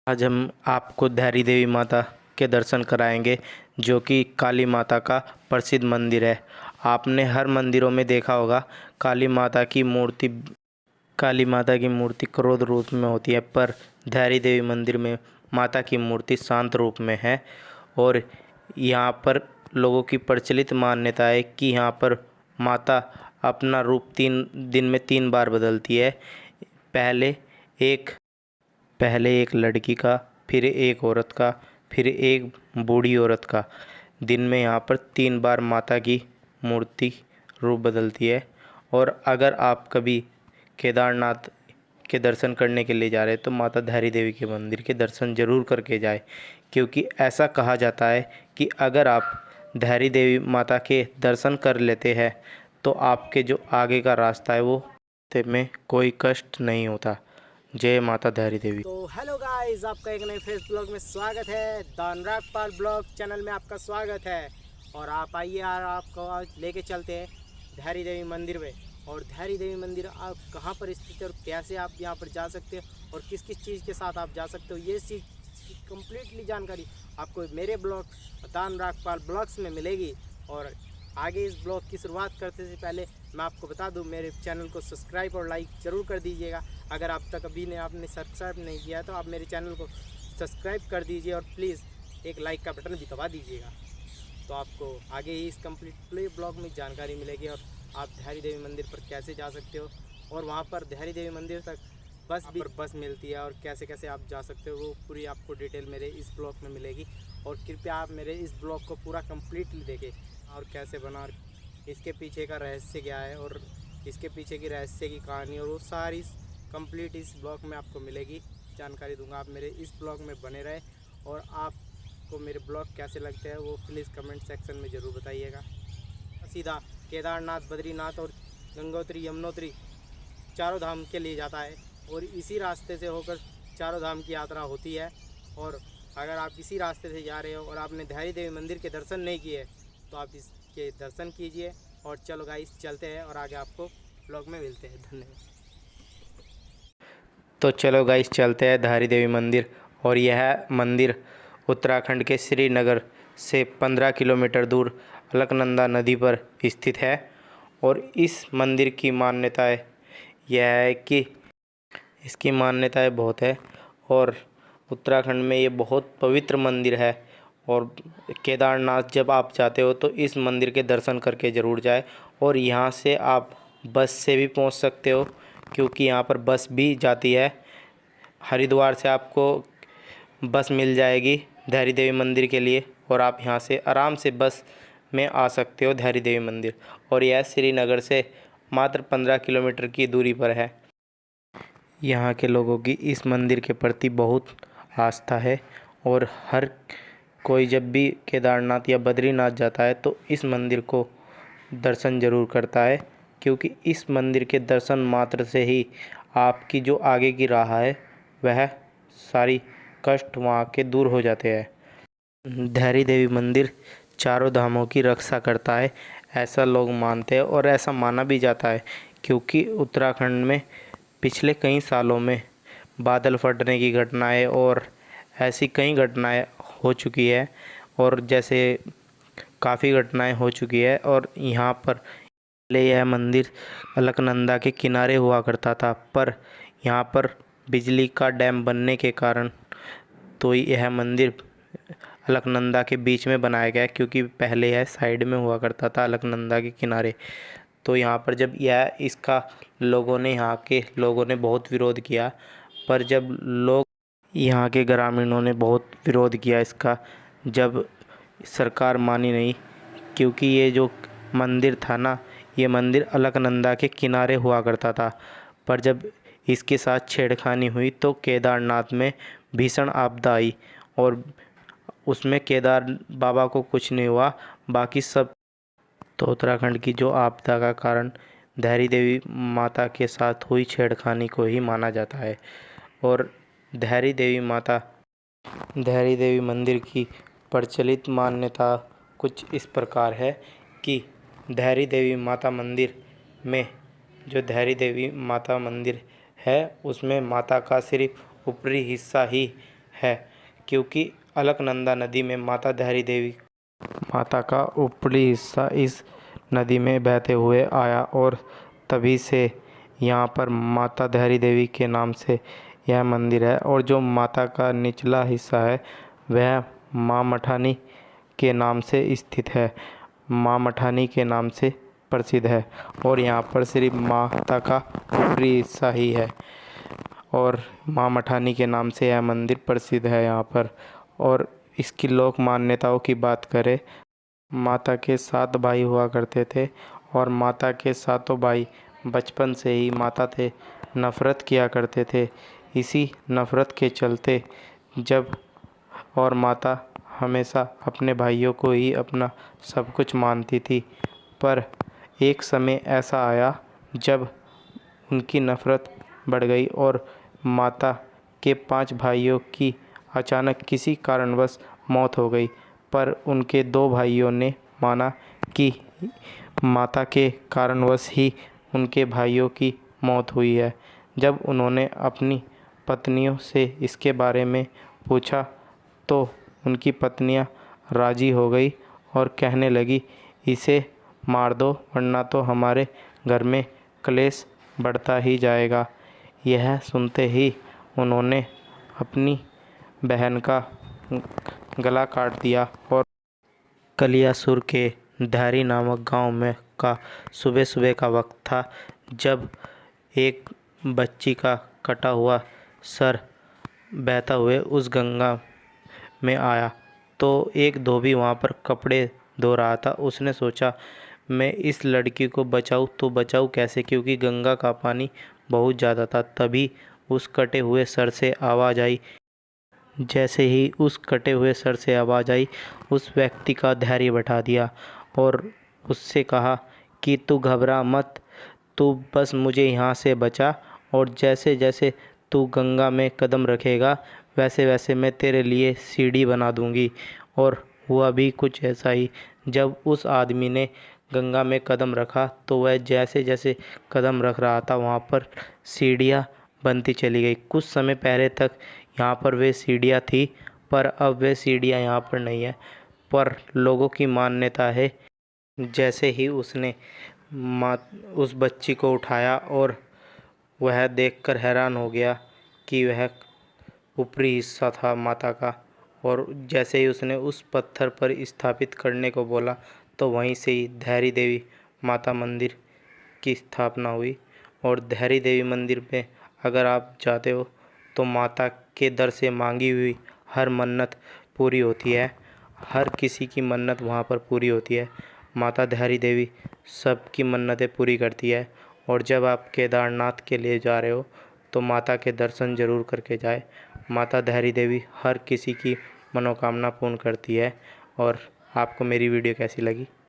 आज हम आपको धैर्य देवी माता के दर्शन कराएंगे, जो कि काली माता का प्रसिद्ध मंदिर है। आपने हर मंदिरों में देखा होगा काली माता की मूर्ति क्रोध रूप में होती है, पर धैर्य देवी मंदिर में माता की मूर्ति शांत रूप में है। और यहाँ पर लोगों की प्रचलित मान्यता है कि यहाँ पर माता अपना रूप 3 दिन में 3 बार बदलती है। पहले एक पहले एक लड़की का, फिर एक औरत का, फिर एक बूढ़ी औरत का। दिन में यहाँ पर 3 बार माता की मूर्ति रूप बदलती है। और अगर आप कभी केदारनाथ के दर्शन करने के लिए जा रहे हैं तो माता धैर्य देवी के मंदिर के दर्शन ज़रूर करके जाए, क्योंकि ऐसा कहा जाता है कि अगर आप धैर्य देवी माता के दर्शन कर लेते हैं तो आपके जो आगे का रास्ता है वो रास्ते में कोई कष्ट नहीं होता। जय माता धैर्य देवी। तो हेलो गाइस, आपका एक नए फेस ब्लॉग में स्वागत है। The Anurag Pal blog channel में आपका स्वागत है। और आप आइए यार, आपको आज लेके चलते हैं धैर्य देवी मंदिर में। और धैर्य देवी मंदिर आप कहाँ पर स्थित है और कैसे आप यहाँ पर जा सकते हो और किस किस चीज़ के साथ आप जा सकते हो, ये चीज़ कम्प्लीटली जानकारी आपको मेरे blog the Anurag Pal blogs में मिलेगी। और आगे इस ब्लॉग की शुरुआत करने से पहले मैं आपको बता दूं, मेरे चैनल को सब्सक्राइब और लाइक ज़रूर कर दीजिएगा। अगर आप तक आपने सब्सक्राइब नहीं किया है तो आप मेरे चैनल को सब्सक्राइब कर दीजिए और प्लीज़ एक लाइक का बटन भी दबा दीजिएगा। तो आपको आगे ही इस कंप्लीट प्ले ब्लॉग में जानकारी मिलेगी और आप धैर्य देवी मंदिर पर कैसे जा सकते हो और वहाँ पर धैर्य देवी मंदिर तक बस मिलती है और कैसे कैसे आप जा सकते हो, वो पूरी आपको डिटेल मेरे इस ब्लॉग में मिलेगी। और कृपया आप मेरे इस ब्लॉग को पूरा कम्प्लीटली देखें और कैसे बना और इसके पीछे का रहस्य क्या है और इसके पीछे की रहस्य की कहानी, और वो सारी कंप्लीट इस ब्लॉग में आपको मिलेगी, जानकारी दूंगा। आप मेरे इस ब्लॉग में बने रहे और आपको मेरे ब्लॉग कैसे लगते हैं वो प्लीज़ कमेंट सेक्शन में ज़रूर बताइएगा। सीधा केदारनाथ, बद्रीनाथ और गंगोत्री यमुनोत्री चारों धाम के लिए जाता है और इसी रास्ते से होकर चारों धाम की यात्रा होती है। और अगर आप इसी रास्ते से जा रहे हो और आपने धैर्य देवी मंदिर के दर्शन नहीं किए तो आप इसके दर्शन कीजिए। और चलो गाइस, चलते हैं और आगे आपको ब्लॉग में मिलते हैं। धन्यवाद। तो चलो गाइस, चलते हैं धैर्य देवी मंदिर। और यह मंदिर उत्तराखंड के श्रीनगर से 15 किलोमीटर दूर अलकनंदा नदी पर स्थित है। और इस मंदिर की मान्यताएं यह है कि इसकी मान्यताएं बहुत है और उत्तराखंड में ये बहुत पवित्र मंदिर है। और केदारनाथ जब आप जाते हो तो इस मंदिर के दर्शन करके ज़रूर जाए। और यहाँ से आप बस से भी पहुँच सकते हो, क्योंकि यहाँ पर बस भी जाती है। हरिद्वार से आपको बस मिल जाएगी धैर्य देवी मंदिर के लिए और आप यहाँ से आराम से बस में आ सकते हो धैर्य देवी मंदिर। और यह श्रीनगर से मात्र 15 किलोमीटर की दूरी पर है। यहाँ के लोगों की इस मंदिर के प्रति बहुत आस्था है और हर कोई जब भी केदारनाथ या बद्रीनाथ जाता है तो इस मंदिर को दर्शन ज़रूर करता है, क्योंकि इस मंदिर के दर्शन मात्र से ही आपकी जो आगे की राह है वह सारी कष्ट वहाँ के दूर हो जाते हैं। धैर्य देवी मंदिर चारों धामों की रक्षा करता है, ऐसा लोग मानते हैं और ऐसा माना भी जाता है, क्योंकि उत्तराखंड में पिछले कई सालों में बादल फटने की घटनाएं और ऐसी कई घटनाएं हो चुकी है और जैसे काफ़ी घटनाएं हो चुकी है। और यहाँ पर पहले यह मंदिर अलकनंदा के किनारे हुआ करता था, पर यहाँ पर बिजली का डैम बनने के कारण तो यह मंदिर अलकनंदा के बीच में बनाया गया, क्योंकि पहले यह साइड में हुआ करता था अलकनंदा के किनारे। तो यहाँ पर जब यहाँ के लोगों ने बहुत विरोध किया, पर जब यहाँ के ग्रामीणों ने बहुत विरोध किया इसका, जब सरकार मानी नहीं, क्योंकि ये जो मंदिर था ना, ये मंदिर अलकनंदा के किनारे हुआ करता था। पर जब इसके साथ छेड़खानी हुई तो केदारनाथ में भीषण आपदा आई और उसमें केदार बाबा को कुछ नहीं हुआ, बाकी सब। तो उत्तराखंड की जो आपदा का कारण धैर्य देवी माता के साथ हुई छेड़खानी को ही माना जाता है। और धैर्य देवी मंदिर की प्रचलित मान्यता कुछ इस प्रकार है कि धैर्य देवी माता मंदिर में जो धैर्य देवी माता मंदिर है उसमें माता का सिर्फ ऊपरी हिस्सा ही है, क्योंकि अलकनंदा नदी में माता धैर्य देवी माता का ऊपरी हिस्सा इस नदी में बहते हुए आया और तभी से यहाँ पर माता धैर्य देवी के नाम से यह मंदिर है। और जो माता का निचला हिस्सा है वह माँ मठानी के नाम से स्थित है, माँ मठानी के नाम से प्रसिद्ध है। और यहाँ पर सिर्फ माता का ऊपरी हिस्सा ही है और माँ मठानी के नाम से यह मंदिर प्रसिद्ध है यहाँ पर। और इसकी लोक मान्यताओं की बात करें, माता के 7 भाई हुआ करते थे और माता के सातों भाई बचपन से ही माता से नफ़रत किया करते थे। इसी नफ़रत के चलते जब और माता हमेशा अपने भाइयों को ही अपना सब कुछ मानती थी, पर एक समय ऐसा आया जब उनकी नफ़रत बढ़ गई और माता के 5 भाइयों की अचानक किसी कारणवश मौत हो गई। पर उनके 2 भाइयों ने माना कि माता के कारणवश ही उनके भाइयों की मौत हुई है। जब उन्होंने अपनी पत्नियों से इसके बारे में पूछा तो उनकी पत्नियां राज़ी हो गई और कहने लगी, इसे मार दो वरना तो हमारे घर में क्लेश बढ़ता ही जाएगा। यह सुनते ही उन्होंने अपनी बहन का गला काट दिया। और कलियासुर के धारी नामक गांव में का सुबह सुबह का वक्त था, जब एक बच्ची का कटा हुआ सर बहता हुए उस गंगा में आया। तो एक धोबी वहाँ पर कपड़े धो रहा था। उसने सोचा मैं इस लड़की को बचाऊँ तो बचाऊँ कैसे, क्योंकि गंगा का पानी बहुत ज़्यादा था। तभी उस कटे हुए सर से आवाज़ आई। जैसे ही उस कटे हुए सर से आवाज़ आई, उस व्यक्ति का धैर्य बैठा दिया और उससे कहा कि तू घबरा मत, तू बस मुझे यहाँ से बचा और जैसे जैसे तू गंगा में कदम रखेगा वैसे वैसे मैं तेरे लिए सीढ़ी बना दूँगी। और हुआ भी कुछ ऐसा ही। जब उस आदमी ने गंगा में कदम रखा तो वह जैसे जैसे कदम रख रहा था वहाँ पर सीढ़ियाँ बनती चली गई। कुछ समय पहले तक यहाँ पर वे सीढ़ियाँ थी, पर अब वे सीढ़ियाँ यहाँ पर नहीं है। पर लोगों की मान्यता है, जैसे ही उसने उस बच्ची को उठाया और वह देखकर हैरान हो गया कि वह ऊपरी हिस्सा था माता का। और जैसे ही उसने उस पत्थर पर स्थापित करने को बोला तो वहीं से ही धैर्य देवी माता मंदिर की स्थापना हुई। और धैर्य देवी मंदिर में अगर आप जाते हो तो माता के दर से मांगी हुई हर मन्नत पूरी होती है। हर किसी की मन्नत वहाँ पर पूरी होती है। माता धैर्य देवी सबकी मन्नतें पूरी करती है। और जब आप केदारनाथ के लिए जा रहे हो तो माता के दर्शन ज़रूर करके जाए। माता धैर्य देवी हर किसी की मनोकामना पूर्ण करती है। और आपको मेरी वीडियो कैसी लगी?